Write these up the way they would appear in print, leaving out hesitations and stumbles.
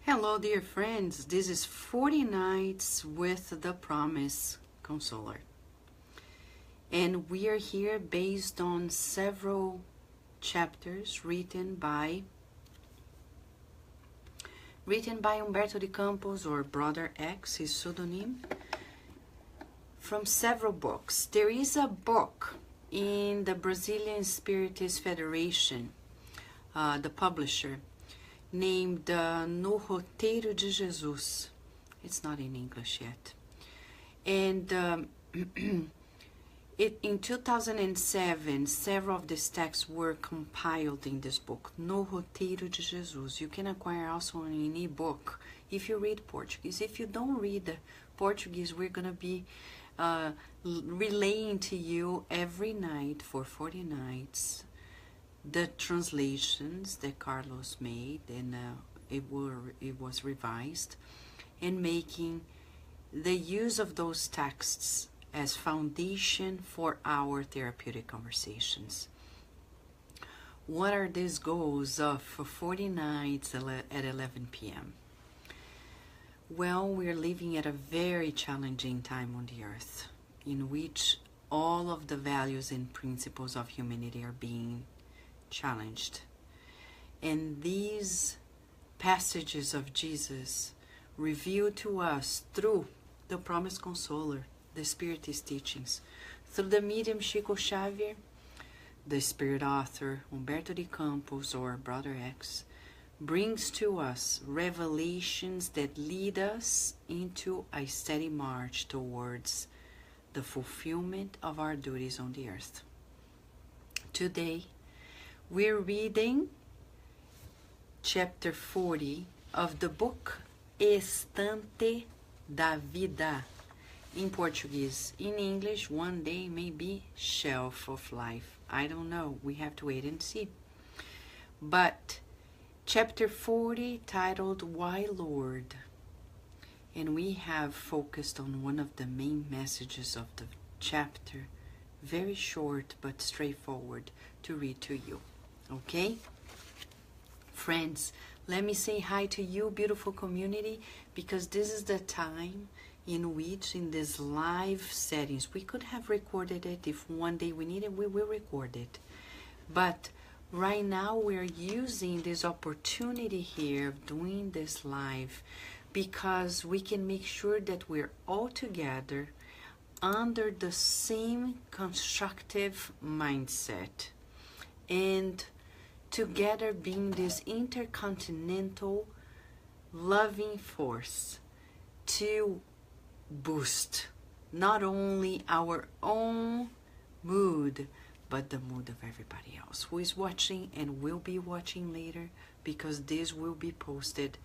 Hello, dear friends. This is 40 Nights with the Promise Consoler. And we are here based on several chapters written by Humberto de Campos, or Brother X, his pseudonym, from several books. There is a book in the Brazilian Spiritist Federation, the publisher, named No Roteiro de Jesus. It's not in English yet. And in 2007, several of these texts were compiled in this book, No Roteiro de Jesus. You can acquire also an e-book if you read Portuguese. If you don't read Portuguese, we're going to be relaying to you every night for 40 nights the translations that Carlos made, and it was revised, and making the use of those texts as foundation for our therapeutic conversations. What are these goals of 40 nights at 11 p.m.? Well, we're living at a very challenging time on the earth, in which all of the values and principles of humanity are being challenged. And these passages of Jesus revealed to us through the Promise Consoler, the Spiritist teachings, through the medium Chico Xavier, the spirit author Humberto de Campos, or Brother X, brings to us revelations that lead us into a steady march towards the fulfillment of our duties on the earth. Today, we're reading chapter 40 of the book Estante da Vida, in Portuguese. In English, one day maybe Shelf of Life. I don't know. We have to wait and see. But chapter 40, titled Why Lord? And we have focused on one of the main messages of the chapter, very short but straightforward to read to you. Okay? Friends, let me say hi to you, beautiful community, because this is the time in which, in these live settings, we could have recorded it. If one day we need it, we will record it. But right now we're using this opportunity here of doing this live because we can make sure that we're all together under the same constructive mindset, and together being this intercontinental loving force to boost not only our own mood, but the mood of everybody else who is watching and will be watching later, because this will be posted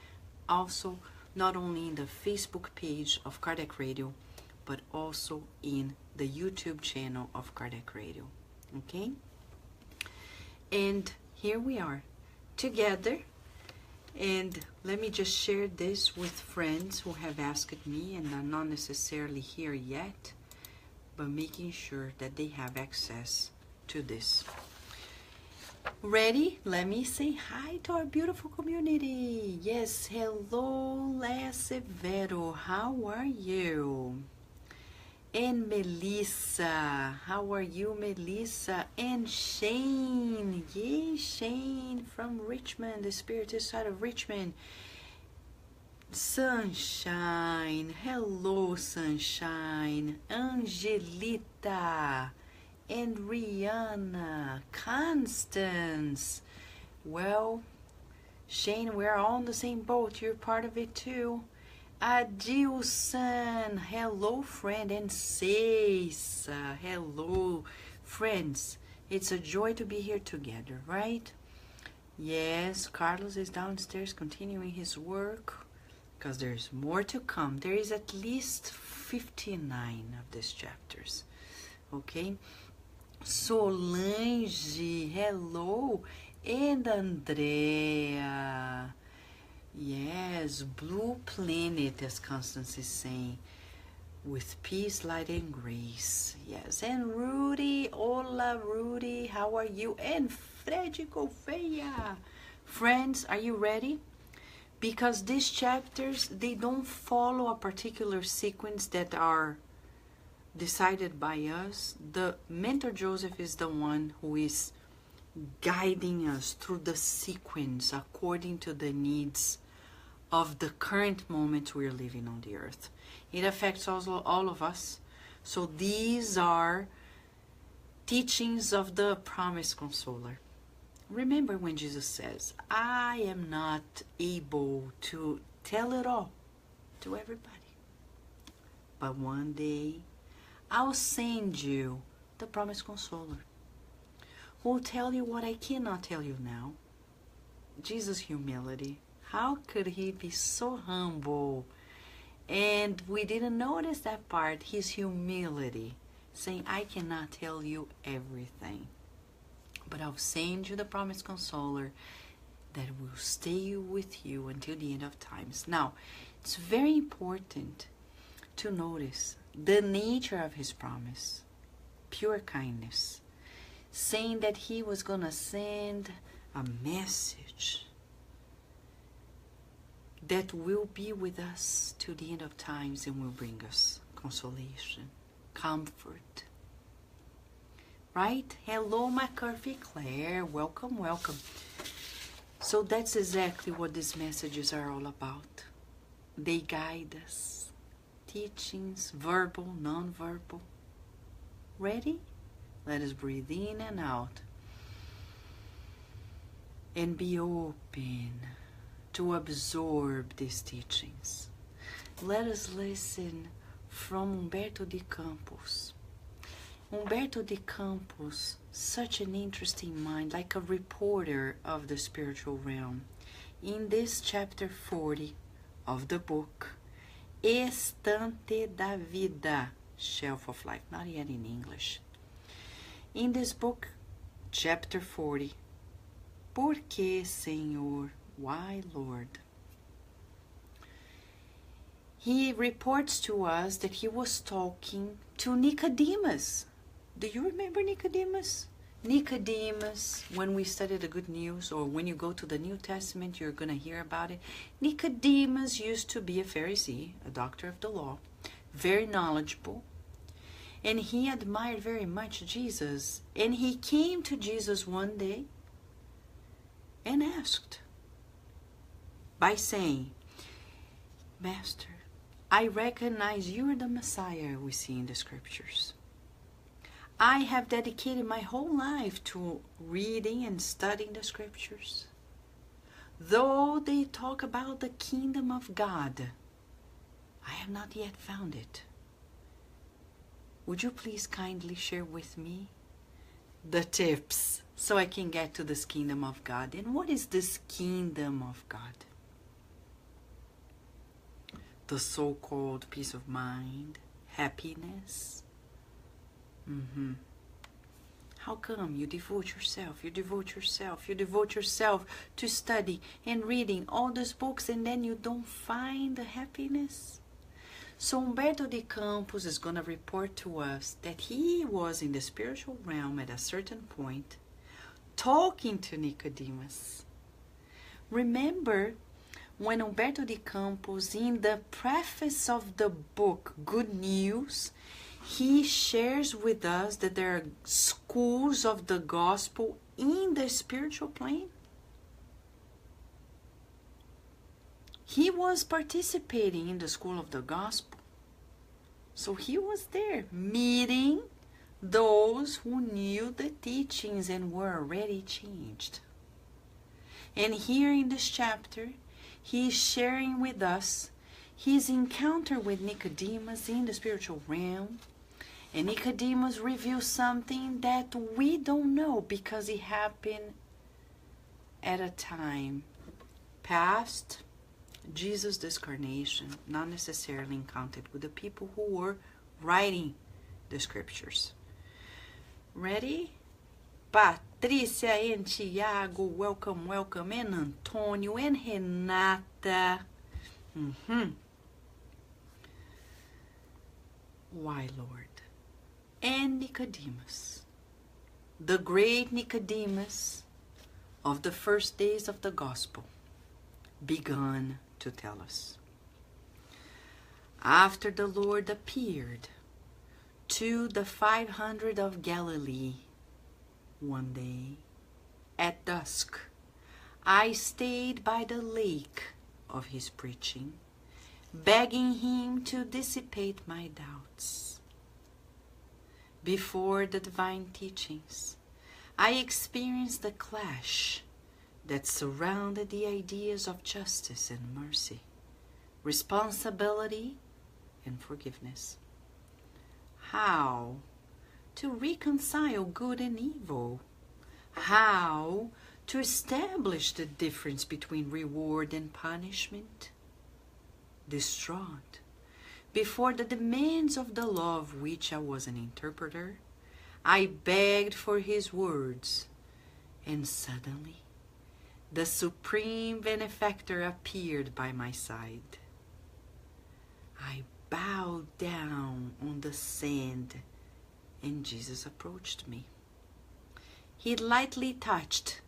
also not only in the Facebook page of Kardec Radio, but also in the YouTube channel of Kardec Radio. Okay? And here we are together, and let me just share this with friends who have asked me and are not necessarily here yet, but making sure that they have access to this. Ready? Let me say hi to our beautiful community. Yes, hello, Les Severo. How are you? And Melissa, how are you, Melissa? And Shane, yay, Shane from Richmond, the Spiritist side of Richmond. Sunshine, hello, Sunshine. Angelita, and Rihanna, Constance. Well, Shane, we're all in the same boat. You're part of it too. Adilson, hello friend, and Ceisa, hello friends. It's a joy to be here together, right? Yes, Carlos is downstairs continuing his work, because there's more to come. There is at least 59 of these chapters, okay? Solange, hello, and Andrea. Yes, Blue Planet, as Constance is saying, with peace, light, and grace. Yes, and Rudy, hola Rudy, how are you? And Fred Gouveia. Friends, are you ready? because these chapters, they don't follow a particular sequence that are decided by us. The mentor Joseph is the one who is guiding us through the sequence according to the needs of the current moment we're living on the earth. It affects also all of us. So these are teachings of the promised consoler. Remember when Jesus says, I am not able to tell it all to everybody, but one day I'll send you the promised consoler who will tell you what I cannot tell you now. Jesus' humility. How could he be so humble? And we didn't notice that part, his humility, saying, I cannot tell you everything, but I'll send you the promised consoler that will stay with you until the end of times. Now, it's very important to notice the nature of his promise, pure kindness, saying that he was going to send a message that will be with us to the end of times and will bring us consolation, comfort. Right? Hello, McCarthy Claire. Welcome, welcome. So that's exactly what these messages are all about. They guide us. Teachings, verbal, non-verbal. Ready? Let us breathe in and out. And be open to absorb these teachings. Let us listen from Humberto de Campos. Humberto de Campos, such an interesting mind, like a reporter of the spiritual realm. In this chapter 40 of the book, Estante da Vida, Shelf of Life, not yet in English. In this book, chapter 40, Por que, Senhor? Why, Lord? He reports to us that he was talking to Nicodemus. Do you remember Nicodemus? Nicodemus, when we study the Good News, or when you go to the New Testament, you're going to hear about it. Nicodemus used to be a Pharisee, a doctor of the law, very knowledgeable, and he admired very much Jesus. And he came to Jesus one day and asked, by saying, Master, I recognize you are the Messiah we see in the scriptures. I have dedicated my whole life to reading and studying the scriptures. Though they talk about the kingdom of God, I have not yet found it. Would you please kindly share with me the tips so I can get to this kingdom of God? And what is this kingdom of God? The so-called peace of mind, happiness. How come you devote yourself to study and reading all these books, and then you don't find the happiness? So Humberto de Campos is going to report to us that he was in the spiritual realm at a certain point talking to Nicodemus. Remember when Humberto de Campos, in the preface of the book Good News, he shares with us that there are schools of the gospel in the spiritual plane? He was participating in the school of the gospel. So he was there meeting those who knew the teachings and were already changed. And here in this chapter, he is sharing with us his encounter with Nicodemus in the spiritual realm. And Nicodemus reveals something that we don't know because it happened at a time past Jesus' discarnation, not necessarily encountered with the people who were writing the scriptures. Ready? Patrícia and Tiago, welcome, welcome, and Antonio and Renata. Why, Lord? And Nicodemus, the great Nicodemus of the first days of the gospel, began to tell us. After the Lord appeared to the 500 of Galilee one day at dusk, I stayed by the lake of his preaching, begging him to dissipate my doubts. Before the divine teachings, I experienced the clash that surrounded the ideas of justice and mercy, responsibility and forgiveness. How to reconcile good and evil. How to establish the difference between reward and punishment. Distraught before the demands of the law of which I was an interpreter, I begged for his words, and suddenly the supreme benefactor appeared by my side. I bowed down on the sand, and Jesus approached me. He lightly touched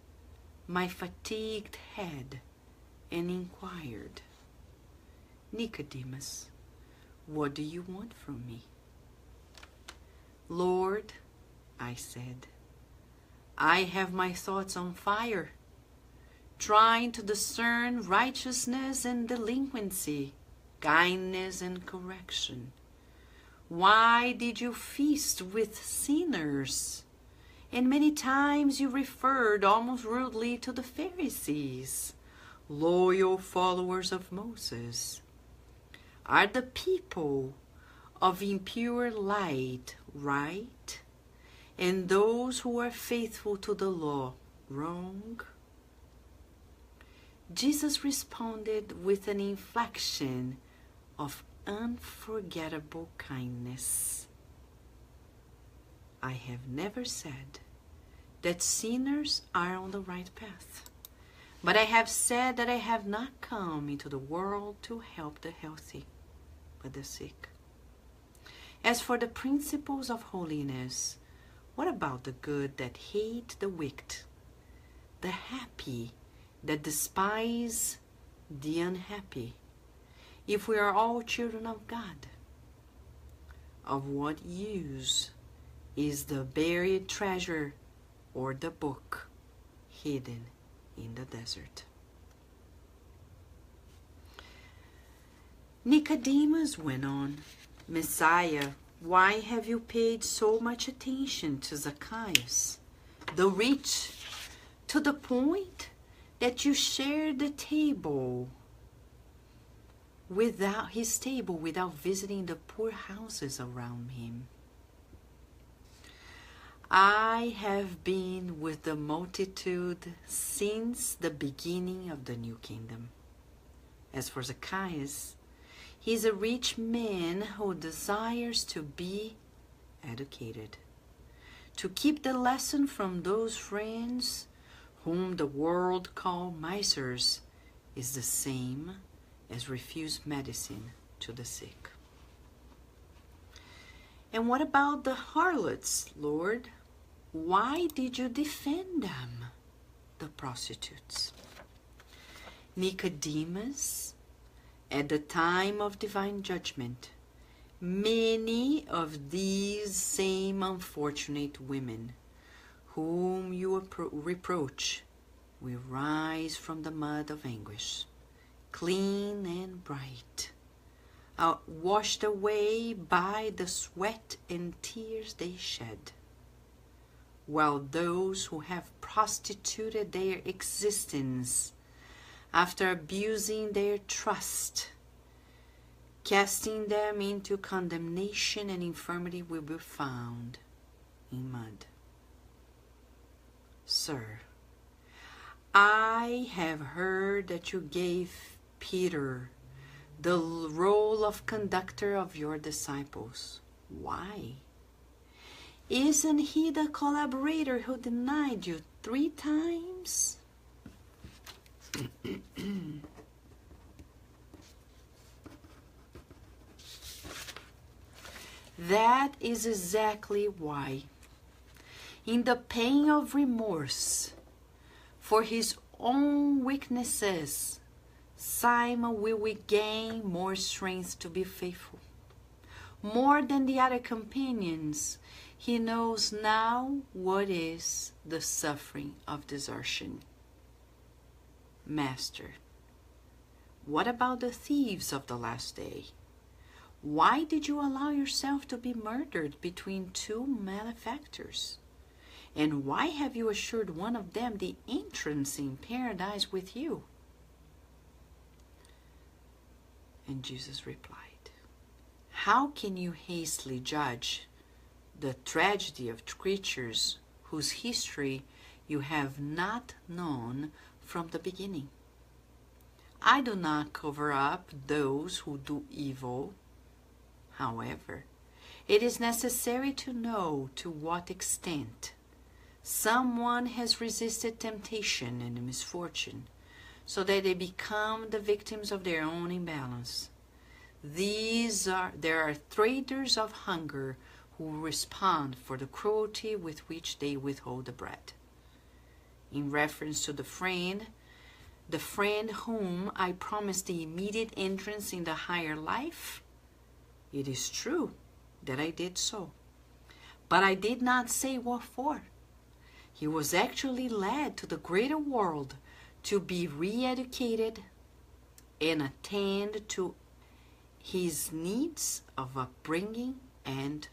my fatigued head and inquired, "Nicodemus, what do you want from me?" "Lord," I said, "I have my thoughts on fire, trying to discern righteousness and delinquency, kindness and correction. Why did you feast with sinners?" And many times you referred almost rudely to the Pharisees, loyal followers of Moses. Are the people of impure light right? And those who are faithful to the law wrong? Jesus responded with an inflection of unforgettable kindness. I have never said that sinners are on the right path, but I have said that I have not come into the world to help the healthy, but the sick. As for the principles of holiness, what about the good that hate the wicked, the happy that despise the unhappy, if we are all children of God? Of what use is the buried treasure or the book hidden in the desert? Nicodemus went on, "Messiah, why have you paid so much attention to Zacchaeus, the rich, to the point that you shared the table without visiting the poor houses around him?" "I have been with the multitude since the beginning of the new kingdom. As for Zacchaeus, he is a rich man who desires to be educated, to keep the lesson from those friends whom the world call misers is the same as refuse medicine to the sick." "And what about the harlots, Lord? Why did you defend them?" "The prostitutes." Nicodemus, at the time of divine judgment, many of these same unfortunate women whom you reproach will rise from the mud of anguish, clean and bright, washed away by the sweat and tears they shed, while those who have prostituted their existence after abusing their trust, casting them into condemnation and infirmity, will be found in mud. Sir, I have heard that you gave Peter the role of conductor of your disciples. Why? Isn't he the collaborator who denied you 3 times? That is exactly why, in the pain of remorse for his own weaknesses, Simon will regain more strength to be faithful. More than the other companions, he knows now what is the suffering of desertion. Master, what about the thieves of the last day? Why did you allow yourself to be murdered between two malefactors? And why have you assured one of them the entrance in paradise with you? And Jesus replied, how can you hastily judge the tragedy of creatures whose history you have not known from the beginning? I do not cover up those who do evil. However, it is necessary to know to what extent someone has resisted temptation and misfortune, so that they become the victims of their own imbalance. There are traitors of hunger who respond for the cruelty with which they withhold the bread. In reference to the friend whom I promised the immediate entrance in the higher life, it is true that I did so, but I did not say what for. He was actually led to the greater world to be re-educated and attend to his needs of upbringing and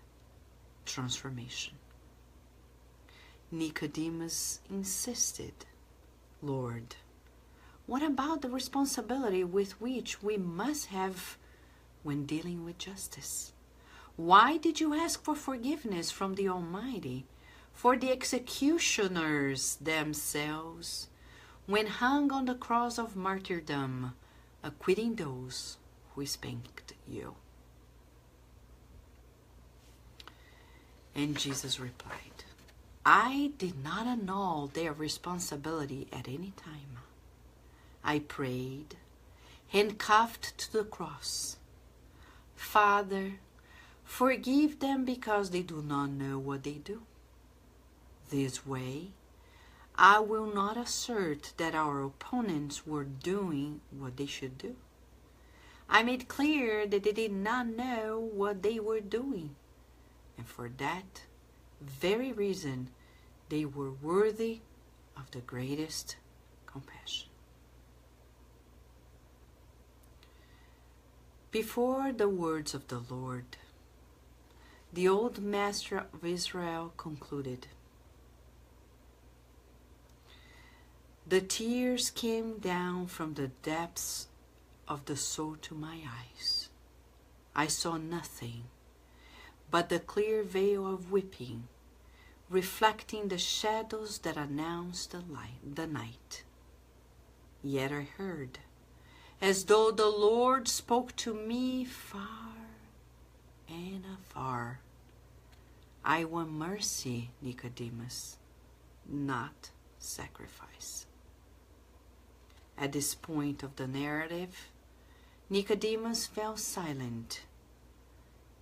transformation. Nicodemus insisted, Lord, what about the responsibility with which we must have when dealing with justice? Why did you ask for forgiveness from the Almighty for the executioners themselves when hung on the cross of martyrdom, acquitting those who spanked you? And Jesus replied, I did not annul their responsibility at any time. I prayed, handcuffed to the cross, Father, forgive them because they do not know what they do. This way, I will not assert that our opponents were doing what they should do. I made clear that they did not know what they were doing, and for that very reason, they were worthy of the greatest compassion. Before the words of the Lord, the old master of Israel concluded, the tears came down from the depths of the soul to my eyes. I saw nothing but the clear veil of weeping, reflecting the shadows that announced the night. Yet I heard, as though the Lord spoke to me far and afar, I want mercy, Nicodemus, not sacrifice. At this point of the narrative, Nicodemus fell silent.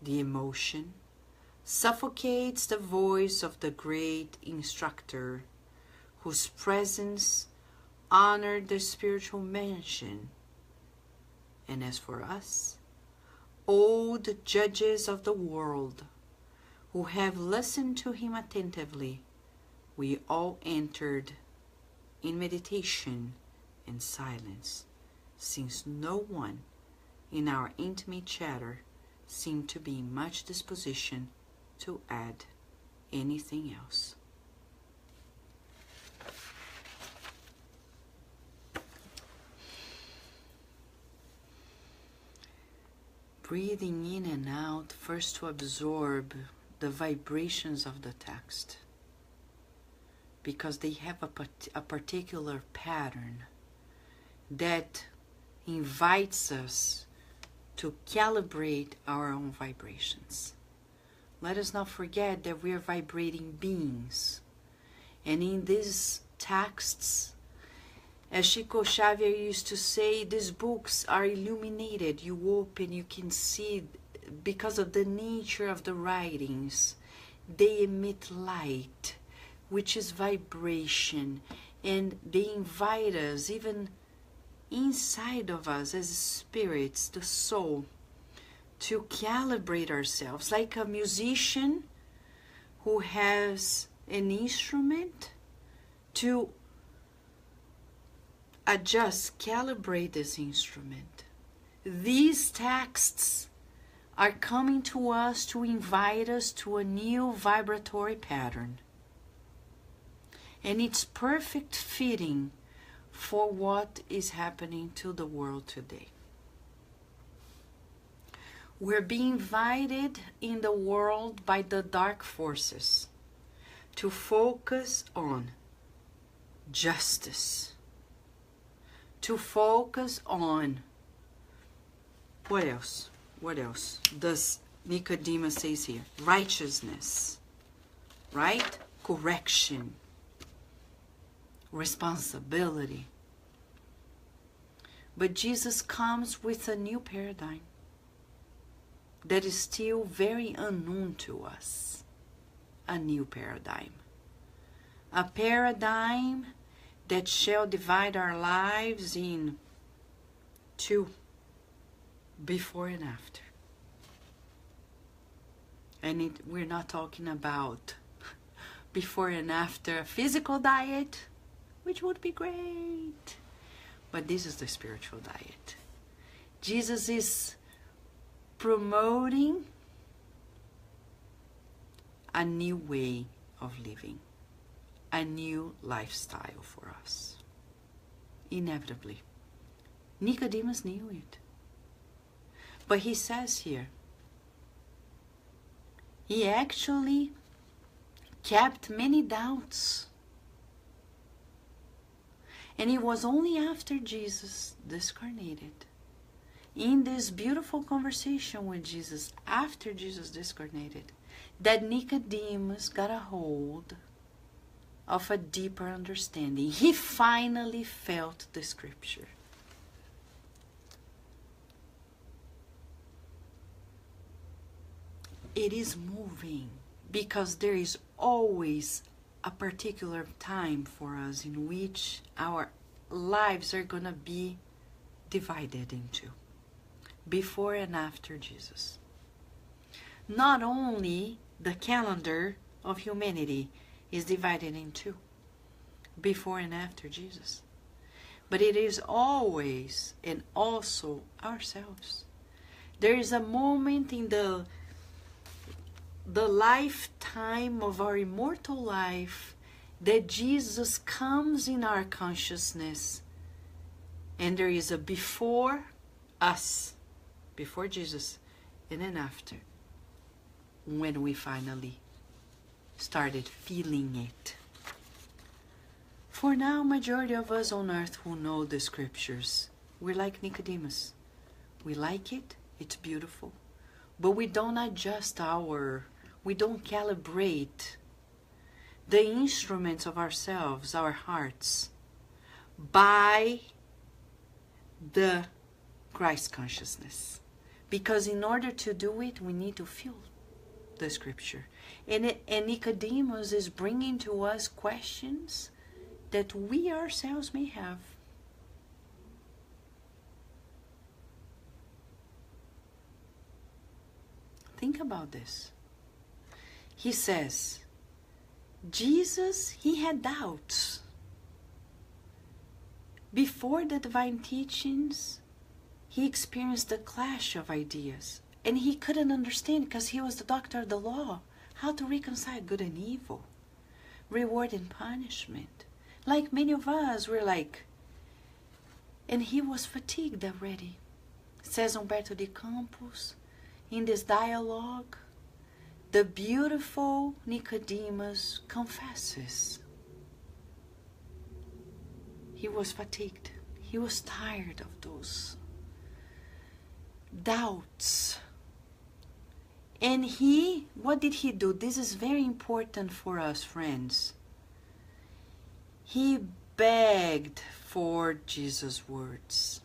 The emotion suffocates the voice of the great instructor, whose presence honored the spiritual mansion. And as for us, old judges of the world, who have listened to him attentively, we all entered in meditation and silence, since no one in our intimate chatter seemed to be in much disposition to add anything else. Breathing in and out, first to absorb the vibrations of the text, because they have a particular pattern that invites us to calibrate our own vibrations. Let us not forget that we are vibrating beings. And in these texts, as Chico Xavier used to say, these books are illuminated. You open, you can see, because of the nature of the writings, they emit light, which is vibration. And they invite us, even inside of us as spirits, the soul, to calibrate ourselves, like a musician who has an instrument to adjust, calibrate this instrument. These texts are coming to us to invite us to a new vibratory pattern. And it's perfect fitting for what is happening to the world today. We're being invited in the world by the dark forces to focus on justice, to focus on, what else? What else does Nicodemus says here? Righteousness, right? Correction, responsibility. But Jesus comes with a new paradigm that is still very unknown to us. A new paradigm. A paradigm that shall divide our lives in two, before and after. And we're not talking about before and after physical diet, which would be great. But this is the spiritual diet. Jesus is promoting a new way of living, a new lifestyle for us. Inevitably. Nicodemus knew it. But he says here, he actually kept many doubts. And it was only after Jesus discarnated, in this beautiful conversation with Jesus, after Jesus discarnated, that Nicodemus got a hold of a deeper understanding. He finally felt the scripture. It is moving because there is always a particular time for us in which our lives are going to be divided into, before and after Jesus. Not only the calendar of humanity is divided in two, before and after Jesus, but it is always and also ourselves. There is a moment in the lifetime of our immortal life that Jesus comes in our consciousness, and there is a before us, before Jesus, and then after, when we finally started feeling it. For now, majority of us on earth who know the scriptures, we're like Nicodemus. We like it, it's beautiful, but we don't adjust we don't calibrate the instruments of ourselves, our hearts, by the Christ consciousness. Because in order to do it, we need to feel the scripture. And Nicodemus is bringing to us questions that we ourselves may have. Think about this. He says, Jesus, he had doubts. Before the divine teachings, he experienced a clash of ideas. And he couldn't understand, because he was the doctor of the law, how to reconcile good and evil, reward and punishment. Like many of us, we're like, and he was fatigued already. Says Humberto de Campos, in this dialogue, the beautiful Nicodemus confesses. He was fatigued. He was tired of those doubts. And what did he do? This is very important for us, friends. He begged for Jesus' words.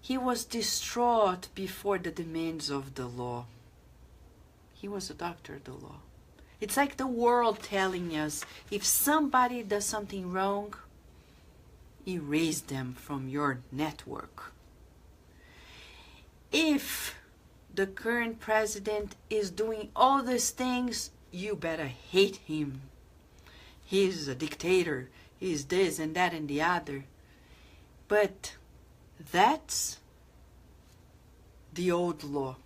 He was distraught before the demands of the law. He was a doctor of the law. It's like the world telling us, if somebody does something wrong, erase them from your network. If the current president is doing all these things, you better hate him. He's a dictator. He's this and that and the other. But that's the old law.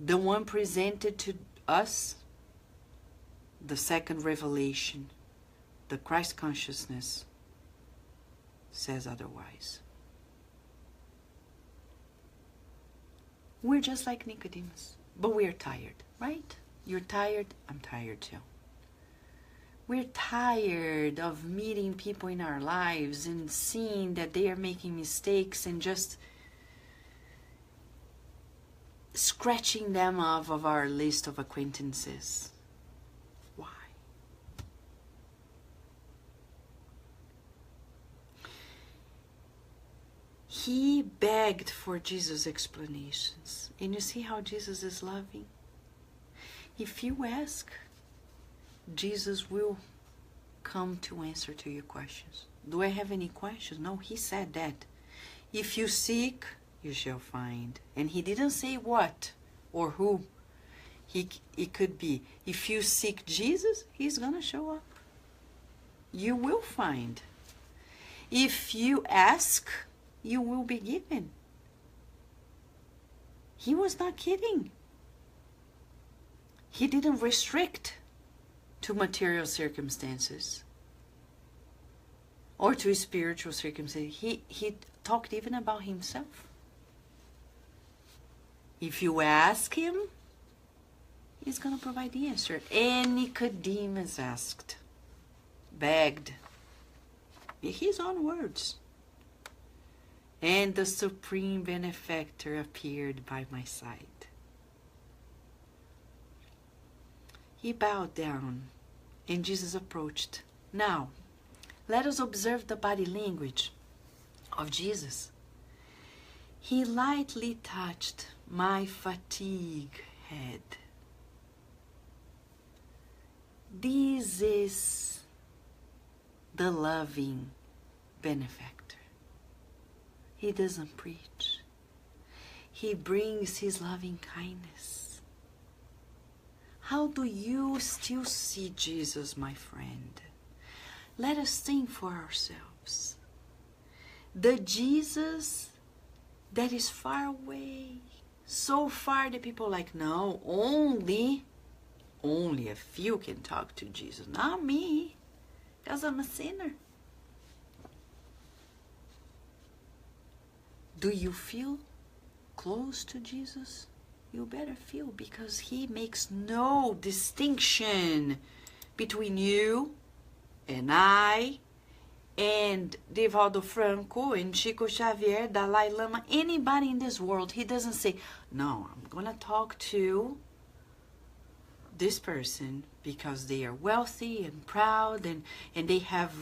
The one presented to us, the second revelation, the Christ consciousness, says otherwise. We're just like Nicodemus, but we're tired, right? You're tired, I'm tired too. We're tired of meeting people in our lives and seeing that they are making mistakes and just scratching them off of our list of acquaintances. Why? He begged for Jesus' explanations. And you see how Jesus is loving? If you ask, Jesus will come to answer to your questions. Do I have any questions? No, he said that. If you seek, you shall find. And he didn't say what or who. It could be, if you seek Jesus, he's going to show up. You will find. If you ask, you will be given. He was not kidding. He didn't restrict to material circumstances or to spiritual circumstances. He talked even about himself. If you ask him, he's going to provide the answer. And Nicodemus asked, begged, his own words. And the supreme benefactor appeared by my side. He bowed down, and Jesus approached. Now, let us observe the body language of Jesus. He lightly touched my fatigued head. This is the loving benefactor. He doesn't preach. He brings his loving kindness. How do you still see Jesus, my friend? Let us think for ourselves. The Jesus that is far away, so far that people are like, no, only a few can talk to Jesus, not me, because I'm a sinner. Do you feel close to Jesus? You better feel, because he makes no distinction between you and I and Divaldo Franco and Chico Xavier, Dalai Lama, anybody in this world. He doesn't say, no, I'm going to talk to this person because they are wealthy and proud and they have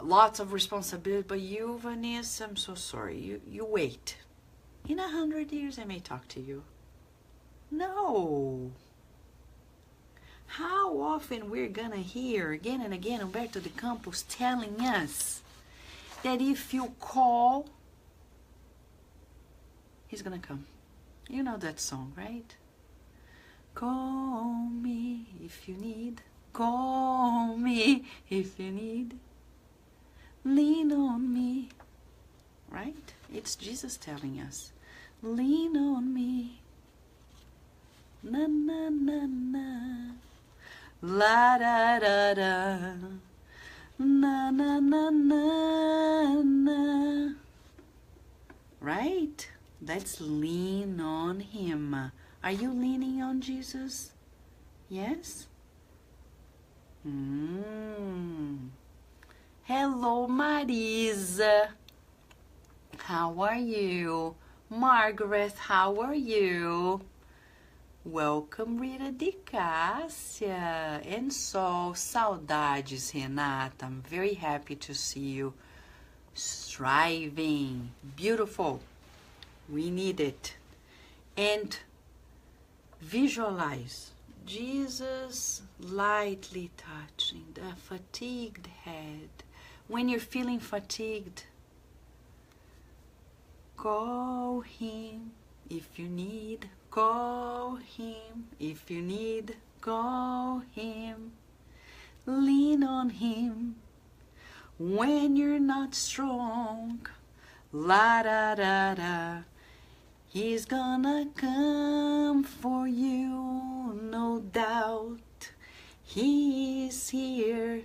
lots of responsibility. But you, Vanessa, I'm so sorry. You wait. In 100 years, I may talk to you. No. How often we're going to hear again and again Humberto de Campos telling us that if you call, he's going to come. You know that song, right? Call me if you need. Call me if you need. Lean on me. Right? It's Jesus telling us. Lean on me. Na na na na. La da da da. Na na na na na. Right? Let's lean on him. Are you leaning on Jesus? Yes? Hello, Marisa. How are you? Margaret, how are you? Welcome, Rita de Cássia. And Sol, saudades, Renata. I'm very happy to see you striving. Beautiful. We need it. And visualize Jesus lightly touching the fatigued head When you're feeling fatigued, call Him if you need. Call Him if you need. Call Him. Lean on Him when you're not strong. La da da da. He's gonna come for you, no doubt. He is here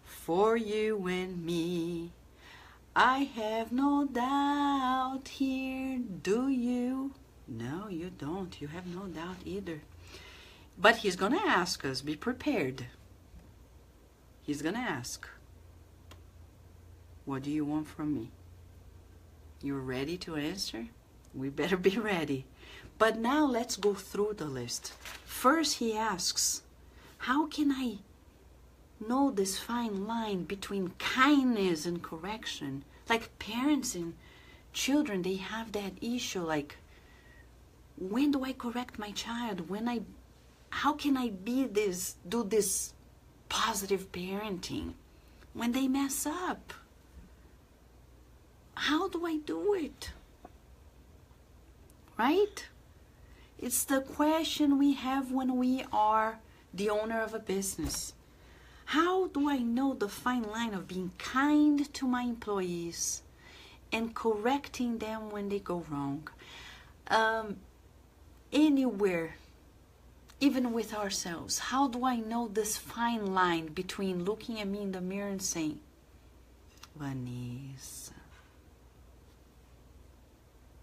for you and me. I have no doubt here, do you? No, you don't. You have no doubt either. But He's gonna ask us, be prepared. He's gonna ask, what do you want from me? You're ready to answer? We better be ready. But now let's go through the list. First He asks, how can I know this fine line between kindness and correction? Like parents and children, they have that issue, like, when do I correct my child? How can I do this positive parenting when they mess up? How do I do it? Right? It's the question we have when we are the owner of a business. How do I know the fine line of being kind to my employees and correcting them when they go wrong? Anywhere, even with ourselves, how do I know this fine line between looking at me in the mirror and saying, Vanessa,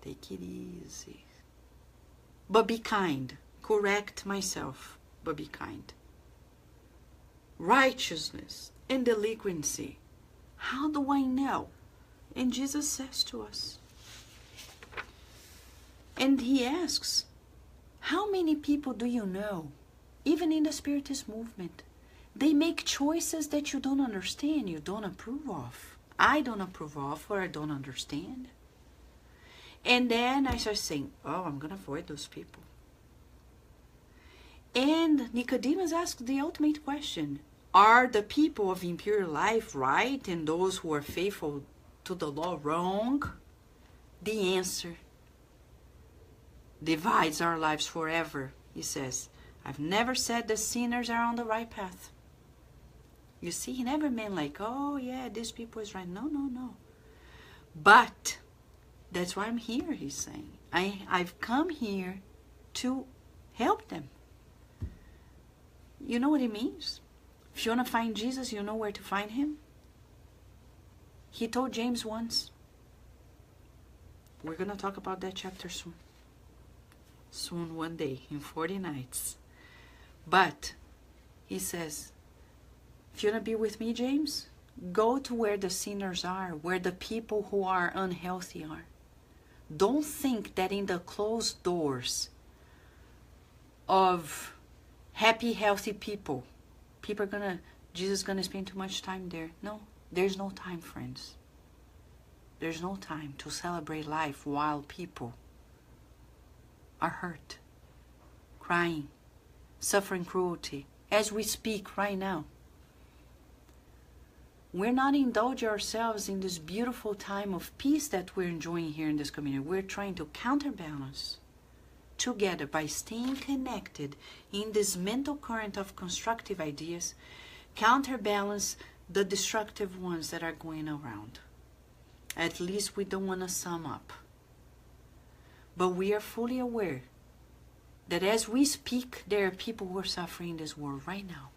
take it easy. But be kind. Correct myself, but be kind. Righteousness and delinquency. How do I know? And Jesus says to us. And He asks, how many people do you know, even in the Spiritist movement, they make choices that you don't understand, you don't approve of. I don't approve of, or I don't understand. And then I start saying, oh, I'm going to avoid those people. And Nicodemus asked the ultimate question. Are the people of impure life right and those who are faithful to the law wrong? The answer divides our lives forever. He says, I've never said the sinners are on the right path. You see, He never meant like, oh yeah, this people is right. No, no, no. But that's why I'm here, He's saying. I've come here to help them. You know what it means? If you want to find Jesus, you know where to find Him. He told James once. We're going to talk about that chapter soon. Soon, one day, in 40 nights. But He says, if you want to be with me, James, go to where the sinners are, where the people who are unhealthy are. Don't think that in the closed doors of happy, healthy people, Jesus is gonna spend too much time there. No, there's no time, friends. There's no time to celebrate life while people are hurt, crying, suffering cruelty, as we speak right now. We're not indulging ourselves in this beautiful time of peace that we're enjoying here in this community. We're trying to counterbalance together by staying connected in this mental current of constructive ideas, counterbalance the destructive ones that are going around. At least we don't want to sum up. But we are fully aware that as we speak, there are people who are suffering in this world right now.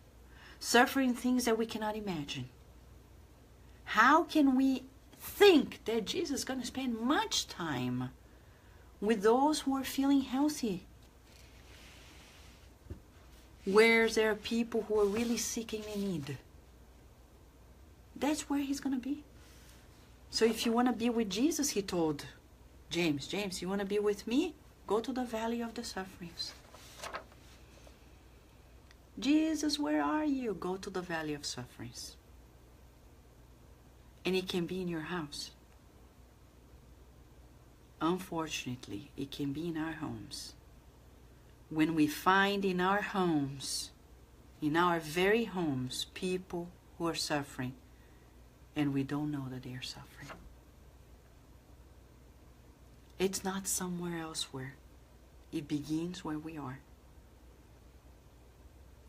Suffering things that we cannot imagine. How can we think that Jesus is going to spend much time with those who are feeling healthy? Where there are people who are really seeking a need. That's where He's going to be. So if you want to be with Jesus, He told James, you want to be with me? Go to the valley of the sufferings. Jesus, where are you? Go to the valley of sufferings. And it can be in your house. Unfortunately, it can be in our homes. When we find in our homes, in our very homes, people who are suffering, and we don't know that they are suffering. It's not somewhere elsewhere. It begins where we are.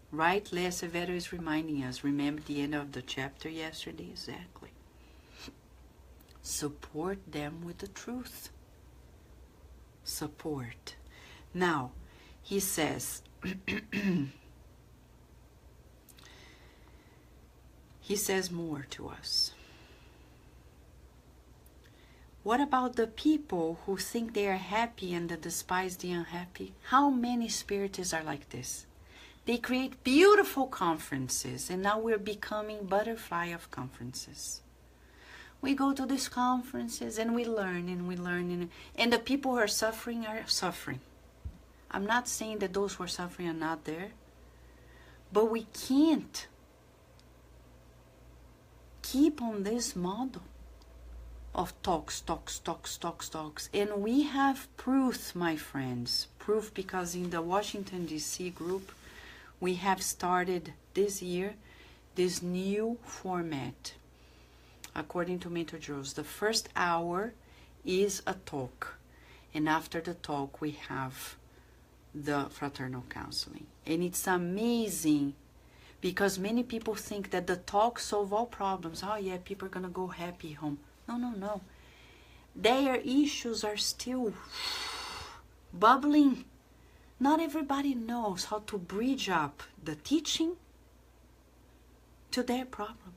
Right? Lea Severo is reminding us. Remember the end of the chapter yesterday? Exactly. Support them with the truth. Support. Now, he says, he says more to us. What about the people who think they are happy and that despise the unhappy? How many spiritists are like this? They create beautiful conferences, and now we're becoming butterfly of conferences. We go to these conferences and we learn and we learn, and the people who are suffering are suffering. I'm not saying that those who are suffering are not there, but we can't keep on this model of talks. And we have proof, my friends. Proof, because in the Washington, D.C. group, we have started this year this new format. According to Mentor Joe's, the first hour is a talk. And after the talk, we have the fraternal counseling. And it's amazing because many people think that the talk solve all problems. Oh yeah, people are going to go happy home. No. Their issues are still bubbling. Not everybody knows how to bridge up the teaching to their problem.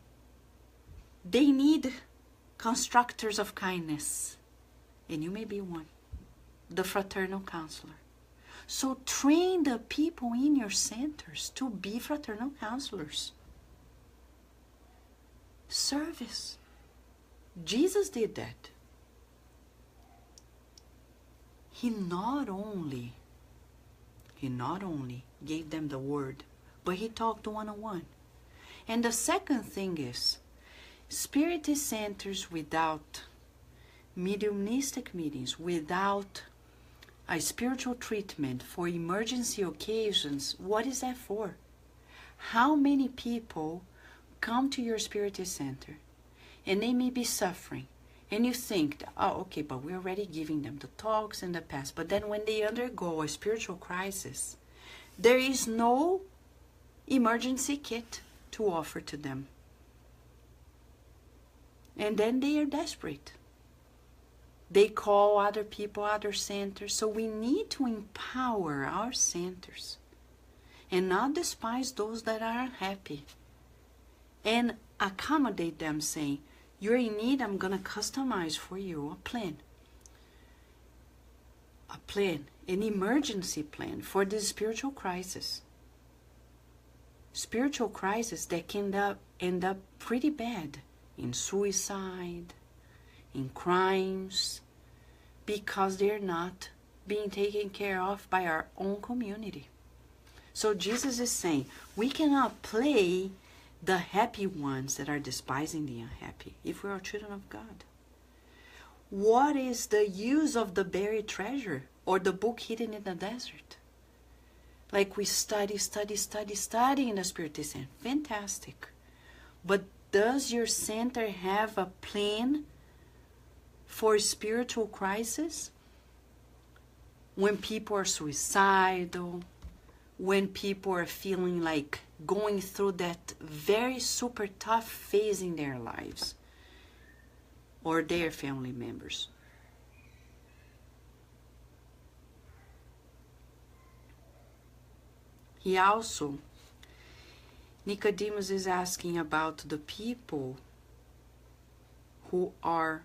They need constructors of kindness. And you may be one. The fraternal counselor. So train the people in your centers to be fraternal counselors. Service. Jesus did that. He not only gave them the word, but he talked one-on-one. And the second thing is, spiritist centers without mediumistic meetings, without a spiritual treatment for emergency occasions, what is that for? How many people come to your spiritist center and they may be suffering, and you think, oh, okay, but we're already giving them the talks and the past. But then when they undergo a spiritual crisis, there is no emergency kit to offer to them. And then they are desperate. They call other people, other centers. So we need to empower our centers and not despise those that are unhappy. And accommodate them, saying, you're in need, I'm going to customize for you a plan. A plan, an emergency plan for this spiritual crisis. Spiritual crisis that can end up pretty bad in suicide, in crimes, because they're not being taken care of by our own community. So Jesus is saying, we cannot play the happy ones that are despising the unhappy if we are children of God. What is the use of the buried treasure or the book hidden in the desert? Like we study in the Spiritist Center. Fantastic. But does your center have a plan for spiritual crisis? When people are suicidal, when people are feeling like going through that very super tough phase in their lives or their family members. He also, Nicodemus is asking about the people who are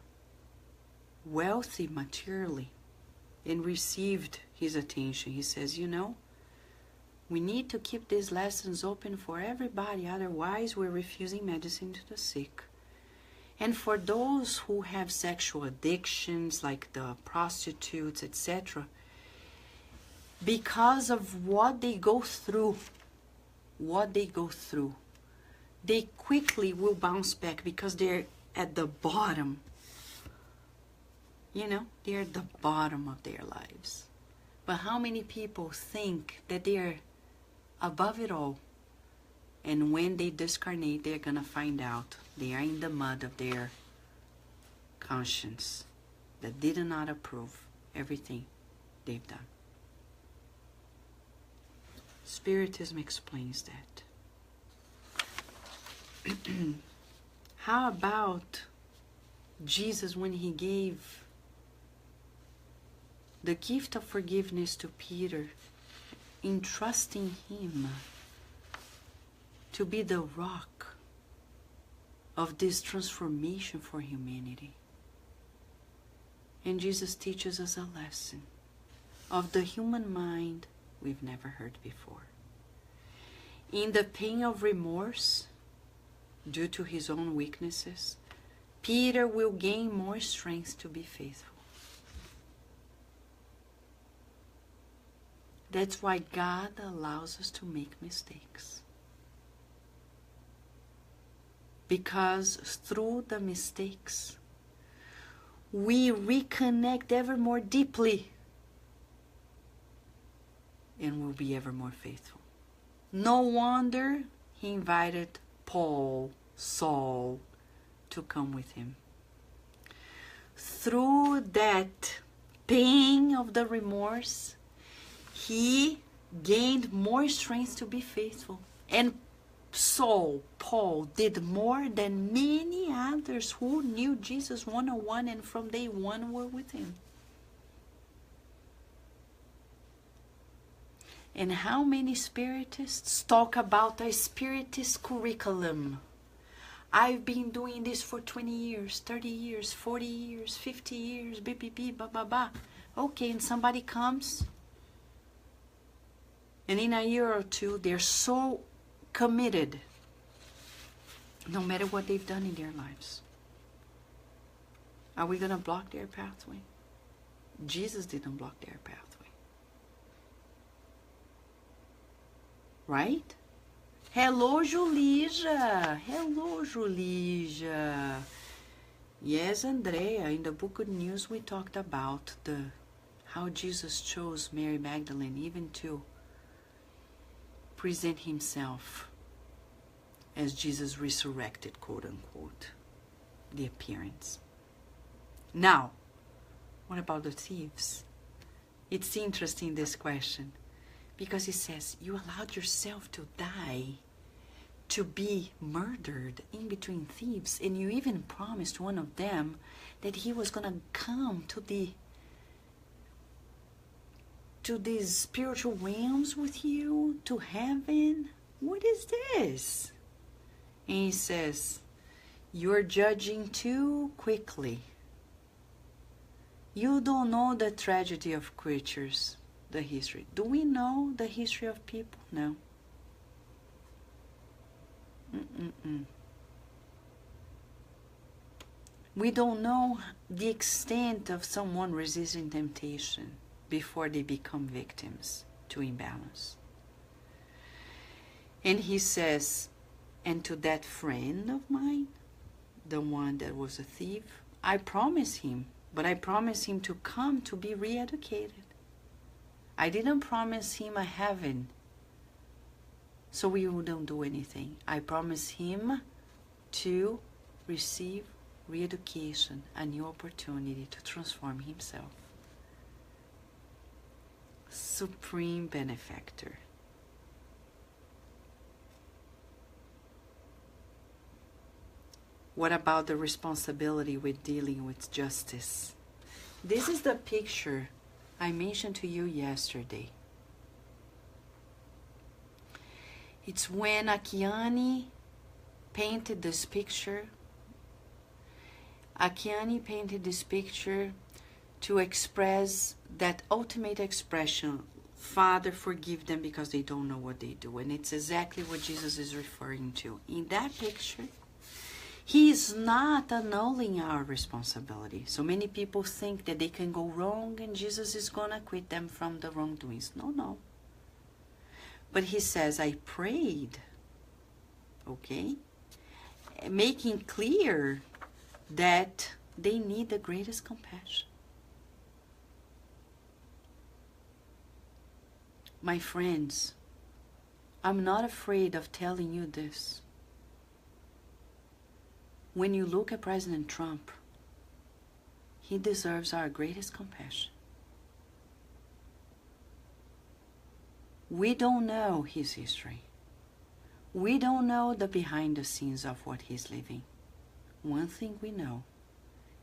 wealthy materially and received his attention. He says, we need to keep these lessons open for everybody, otherwise we're refusing medicine to the sick. And for those who have sexual addictions, like the prostitutes, etc., because of what they go through, they quickly will bounce back because they're at the bottom. They're at the bottom of their lives. But how many people think that they're above it all And when they discarnate, they're going to find out they are in the mud of their conscience that did not approve everything they've done. Spiritism explains that. How about Jesus when he gave the gift of forgiveness to Peter, entrusting him to be the rock of this transformation for humanity? And Jesus teaches us a lesson of the human mind we've never heard before. In the pain of remorse, due to his own weaknesses, Peter will gain more strength to be faithful. That's why God allows us to make mistakes. Because through the mistakes, we reconnect ever more deeply and will be ever more faithful. No wonder he invited Saul, to come with him. Through that pain of the remorse, he gained more strength to be faithful. And Paul, did more than many others who knew Jesus one-on-one and from day one were with him. And how many spiritists talk about a spiritist curriculum? I've been doing this for 20 years, 30 years, 40 years, 50 years, ba. Okay, and somebody comes, and in a year or two, they're so committed, no matter what they've done in their lives. Are we going to block their pathway? Jesus didn't block their pathway. Right? Hello, Julija. Hello, Julija. Yes, Andrea. In the Book of News, we talked about how Jesus chose Mary Magdalene even to present himself as Jesus resurrected, quote unquote, the appearance. Now, what about the thieves? It's interesting, this question, because it says you allowed yourself to die, to be murdered in between thieves, and you even promised one of them that he was going to come to these spiritual realms with you, to heaven. What is this? And he says, you're judging too quickly. You don't know the tragedy of creatures, the history. Do we know the history of people? No. We don't know the extent of someone resisting temptation before they become victims to imbalance. And he says, and to that friend of mine, the one that was a thief, I promised him, but I promised him to come to be re-educated. I didn't promise him a heaven so we wouldn't do anything. I promised him to receive re-education, a new opportunity to transform himself. Supreme benefactor. What about the responsibility with dealing with justice? This is the picture I mentioned to you yesterday. It's when Akiane painted this picture. Akiane painted this picture to express that ultimate expression, Father, forgive them because they don't know what they do. And it's exactly what Jesus is referring to. In that picture, he is not annulling our responsibility. So many people think that they can go wrong and Jesus is going to acquit them from the wrongdoings. No. But he says, I prayed, okay, making clear that they need the greatest compassion. My friends, I'm not afraid of telling you this. When you look at President Trump, he deserves our greatest compassion. We don't know his history. We don't know the behind the scenes of what he's living. One thing we know,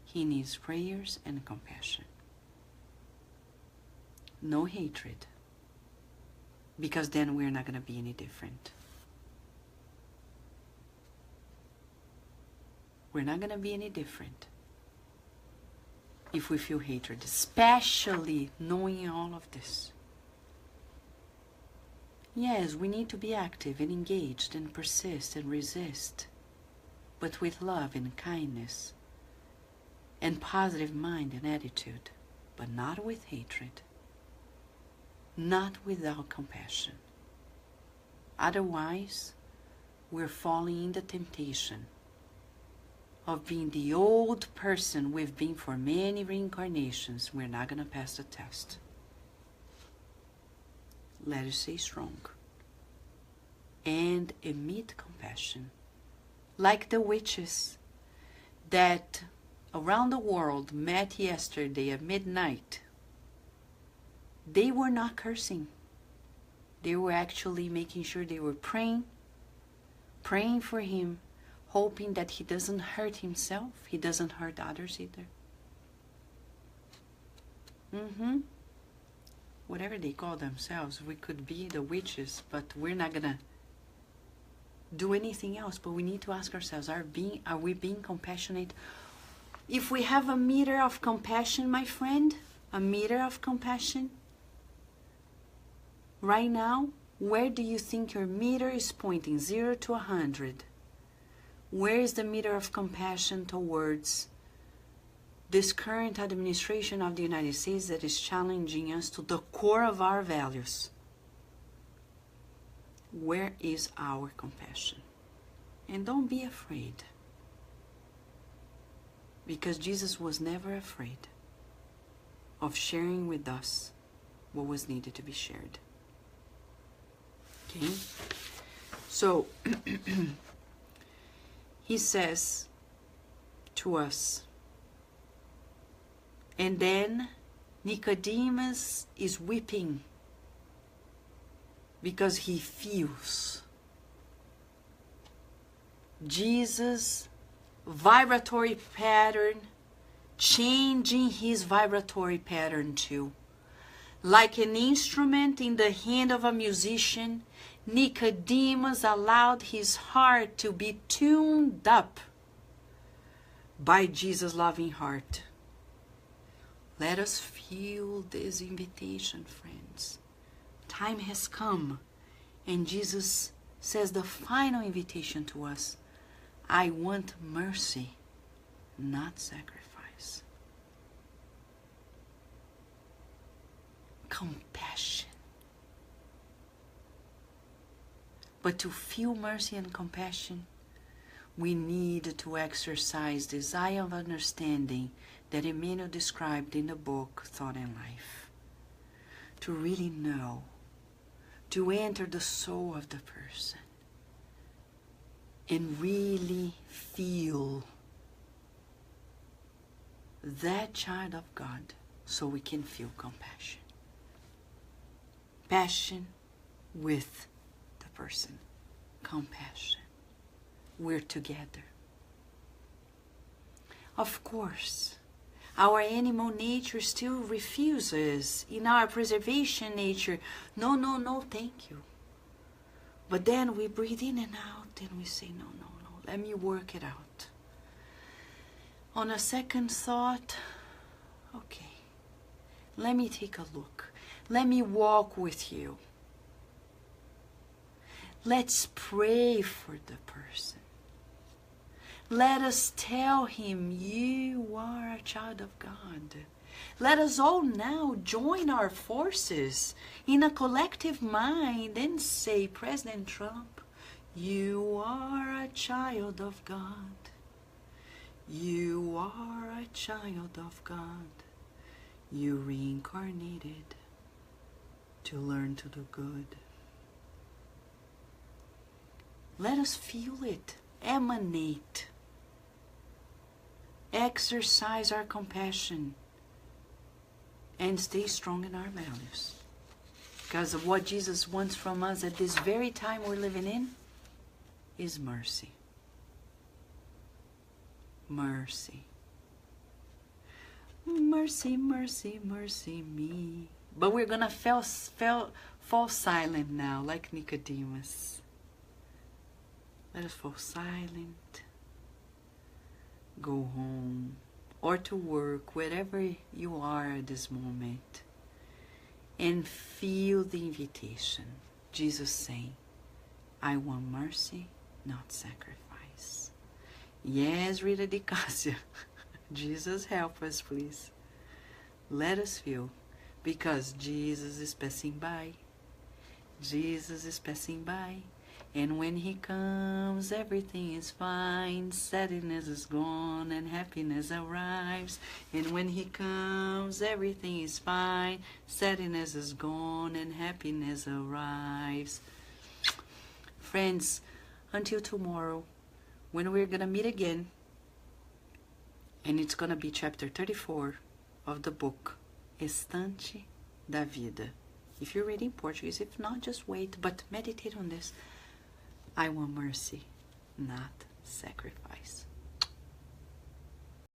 he needs prayers and compassion. No hatred, because then we're not going to be any different. We're not going to be any different if we feel hatred, especially knowing all of this. Yes, we need to be active and engaged and persist and resist, but with love and kindness and positive mind and attitude, but not with hatred, not without compassion. Otherwise, we're falling in the temptation of being the old person we've been for many reincarnations. We're not going to pass the test. Let us stay strong and emit compassion, like the witches that around the world met yesterday at midnight. They were not cursing. They were actually making sure they were praying for him, hoping that he doesn't hurt himself, he doesn't hurt others either. Whatever they call themselves, we could be the witches, but we're not gonna do anything else. But we need to ask ourselves, are we being compassionate? If we have a meter of compassion, my friend, a meter of compassion, right now, where do you think your meter is pointing? 0 to 100. Where is the meter of compassion towards this current administration of the United States that is challenging us to the core of our values? Where is our compassion? And don't be afraid, because Jesus was never afraid of sharing with us what was needed to be shared. Okay? So, he says to us, and then Nicodemus is weeping because he feels Jesus' vibratory pattern changing his vibratory pattern too. Like an instrument in the hand of a musician, Nicodemus allowed his heart to be tuned up by Jesus' loving heart. Let us feel this invitation, friends. Time has come, and Jesus says the final invitation to us: I want mercy, not sacrifice. Compassion. But to feel mercy and compassion, we need to exercise this eye of understanding that Emmanuel described in the book Thought and Life. To really know, to enter the soul of the person, and really feel that child of God, so we can feel compassion. Passion with the person. Compassion. We're together. Of course, our animal nature still refuses. In our preservation nature, no, thank you. But then we breathe in and out and we say, no, let me work it out. On a second thought, okay, let me take a look. Let me walk with you. Let's pray for the person. Let us tell him, you are a child of God. Let us all now join our forces in a collective mind and say, President Trump, you are a child of God. You are a child of God. You reincarnated to learn to do good. Let us feel it, emanate, exercise our compassion, and stay strong in our values. Because of what Jesus wants from us at this very time we're living in is mercy. Mercy. Mercy, mercy, mercy me. But we're going to fall silent now, like Nicodemus. Let us fall silent. Go home or to work, wherever you are at this moment. And feel the invitation. Jesus saying, I want mercy, not sacrifice. Yes, Rita Di Cassia. Jesus, help us, please. Let us feel, because Jesus is passing by. Jesus is passing by. And when he comes, everything is fine. Sadness is gone and happiness arrives. And when he comes, everything is fine. Sadness is gone and happiness arrives. Friends, until tomorrow, when we're going to meet again, and it's going to be chapter 34 of the book, Estante da Vida. If you're reading Portuguese, if not, just wait, but meditate on this. I want mercy, not sacrifice.